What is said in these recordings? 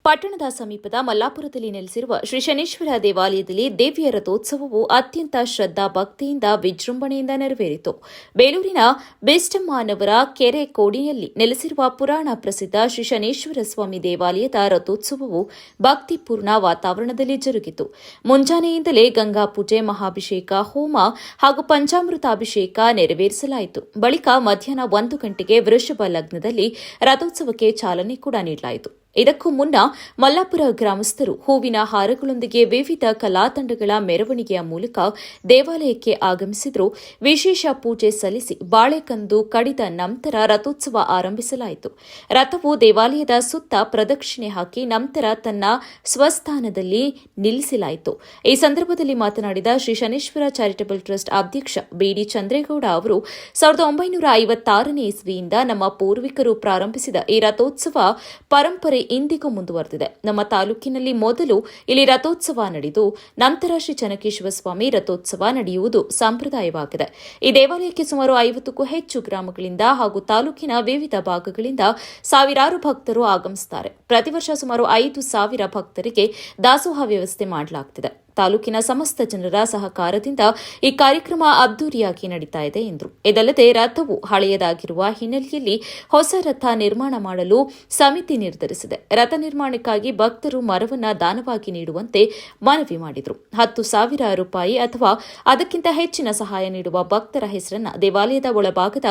ಪಟ್ಟಣದ ಸಮೀಪದ ಮಲ್ಲಾಪುರದಲ್ಲಿ ನೆಲೆಸಿರುವ ಶ್ರೀ ಶನೇಶ್ವರ ದೇವಾಲಯದಲ್ಲಿ ದೇವಿಯ ರಥೋತ್ಸವವು ಅತ್ಯಂತ ಶ್ರದ್ಧಾ ಭಕ್ತಿಯಿಂದ ವಿಜೃಂಭಣೆಯಿಂದ ನೆರವೇರಿತು. ಬೇಲೂರಿನ ಬೆಸ್ಟಮ್ಮನವರ ಕೆರೆ ಕೋಡಿಯಲ್ಲಿ ನೆಲೆಸಿರುವ ಪುರಾಣ ಪ್ರಸಿದ್ಧ ಶ್ರೀ ಶನೇಶ್ವರ ಸ್ವಾಮಿ ದೇವಾಲಯದ ರಥೋತ್ಸವವು ಭಕ್ತಿಪೂರ್ಣ ವಾತಾವರಣದಲ್ಲಿ ಜರುಗಿತು. ಮುಂಜಾನೆಯಿಂದಲೇ ಗಂಗಾ ಪೂಜೆ, ಮಹಾಭಿಷೇಕ, ಹೋಮ ಹಾಗೂ ಪಂಚಾಮೃತಾಭಿಷೇಕ ನೆರವೇರಿಸಲಾಯಿತು. ಬಳಿಕ ಮಧ್ಯಾಹ್ನ 1 ಗಂಟೆಗೆ ವೃಷಭ ಲಗ್ನದಲ್ಲಿ ರಥೋತ್ಸವಕ್ಕೆ ಚಾಲನೆ ಕೂಡ ನೀಡಲಾಯಿತು. ಇದಕ್ಕೂ ಮುನ್ನ ಮಲ್ಲಾಪುರ ಗ್ರಾಮಸ್ಥರು ಹೂವಿನ ಹಾರಗಳೊಂದಿಗೆ ವಿವಿಧ ಕಲಾತಂಡಗಳ ಮೆರವಣಿಗೆಯ ಮೂಲಕ ದೇವಾಲಯಕ್ಕೆ ಆಗಮಿಸಿದರು. ವಿಶೇಷ ಪೂಜೆ ಸಲ್ಲಿಸಿ ಬಾಳೆಕಂದು ಕಡಿದ ನಂತರ ರಥೋತ್ಸವ ಆರಂಭಿಸಲಾಯಿತು. ರಥವು ದೇವಾಲಯದ ಸುತ್ತ ಪ್ರದಕ್ಷಿಣೆ ಹಾಕಿ ನಂತರ ತನ್ನ ಸ್ವಸ್ಥಾನದಲ್ಲಿ ನಿಲ್ಲಿಸಲಾಯಿತು. ಈ ಸಂದರ್ಭದಲ್ಲಿ ಮಾತನಾಡಿದ ಶ್ರೀ ಶನೇಶ್ವರ ಚಾರಿಟಬಲ್ ಟ್ರಸ್ಟ್ ಅಧ್ಯಕ್ಷ ಬಿಡಿ ಚಂದ್ರೇಗೌಡ ಅವರು 1956ನೇ ಇಸ್ವಿಯಿಂದ ನಮ್ಮ ಪೂರ್ವಿಕರು ಪ್ರಾರಂಭಿಸಿದ ಈ ರಥೋತ್ಸವ ಪರಂಪರೆ ಇಂದಿಗೂ ಮುಂದುವರೆದಿದೆ. ನಮ್ಮ ತಾಲೂಕಿನಲ್ಲಿ ಮೊದಲು ಇಲ್ಲಿ ರಥೋತ್ಸವ ನಡೆದು ನಂತರ ಶ್ರೀ ಚನ್ನಕೇಶವ ಸ್ವಾಮಿ ರಥೋತ್ಸವ ನಡೆಯುವುದು ಸಂಪ್ರದಾಯವಾಗಿದೆ. ಈ ದೇವಾಲಯಕ್ಕೆ ಸುಮಾರು 50ಕ್ಕೂ ಹೆಚ್ಚು ಗ್ರಾಮಗಳಿಂದ ಹಾಗೂ ತಾಲೂಕಿನ ವಿವಿಧ ಭಾಗಗಳಿಂದ ಸಾವಿರಾರು ಭಕ್ತರು ಆಗಮಿಸುತ್ತಾರೆ. ಪ್ರತಿ ವರ್ಷ ಸುಮಾರು 5,000 ಭಕ್ತರಿಗೆ ದಾಸೋಹ ವ್ಯವಸ್ಥೆ ಮಾಡಲಾಗುತ್ತಿದೆ. ತಾಲೂಕಿನ ಸಮಸ್ತ ಜನರ ಸಹಕಾರದಿಂದ ಈ ಕಾರ್ಯಕ್ರಮ ಅದ್ದೂರಿಯಾಗಿ ನಡೀತಾ ಇದೆ ಎಂದರು. ಇದಲ್ಲದೆ ರಥವು ಹಳೆಯದಾಗಿರುವ ಹಿನ್ನೆಲೆಯಲ್ಲಿ ಹೊಸ ರಥ ನಿರ್ಮಾಣ ಮಾಡಲು ಸಮಿತಿ ನಿರ್ಧರಿಸಿದೆ. ರಥ ನಿರ್ಮಾಣಕ್ಕಾಗಿ ಭಕ್ತರು ಮರವನ್ನು ದಾನವಾಗಿ ನೀಡುವಂತೆ ಮನವಿ ಮಾಡಿದರು. 10,000 ರೂಪಾಯಿ ಅಥವಾ ಅದಕ್ಕಿಂತ ಹೆಚ್ಚಿನ ಸಹಾಯ ನೀಡುವ ಭಕ್ತರ ಹೆಸರನ್ನು ದೇವಾಲಯದ ಒಳಭಾಗದ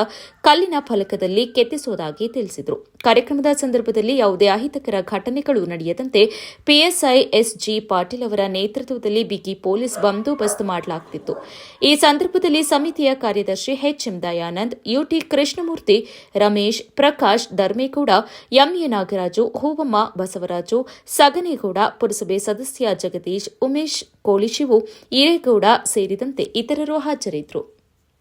ಕಲ್ಲಿನ ಫಲಕದಲ್ಲಿ ಕೆತ್ತಿಸುವುದಾಗಿ ತಿಳಿಸಿದರು. ಕಾರ್ಯಕ್ರಮದ ಸಂದರ್ಭದಲ್ಲಿ ಯಾವುದೇ ಅಹಿತಕರ ಘಟನೆಗಳು ನಡೆಯದಂತೆ ಪಿಎಸ್ಐ ಎಸ್ಜಿ ಪಾಟೀಲ್ ಅವರ ನೇತೃತ್ವದಲ್ಲಿ ಬಿಗಿ ಪೊಲೀಸ್ ಬಂದೋಬಸ್ತ್ ಮಾಡಲಾಗುತ್ತಿತ್ತು. ಈ ಸಂದರ್ಭದಲ್ಲಿ ಸಮಿತಿಯ ಕಾರ್ಯದರ್ಶಿ HM Dayanand, UT Krishnamurthy, Ramesh, Prakash, Dharmegowda, MA Nagaraju, Huvamma Basavaraju, Saganegowda, ಪುರಸಭೆ ಸದಸ್ಯ ಜಗದೀಶ್, ಉಮೇಶ್ ಕೋಳಿಶಿವು, ಈರೇಗೌಡ ಸೇರಿದಂತೆ ಇತರರು ಹಾಜರಿದ್ದರು.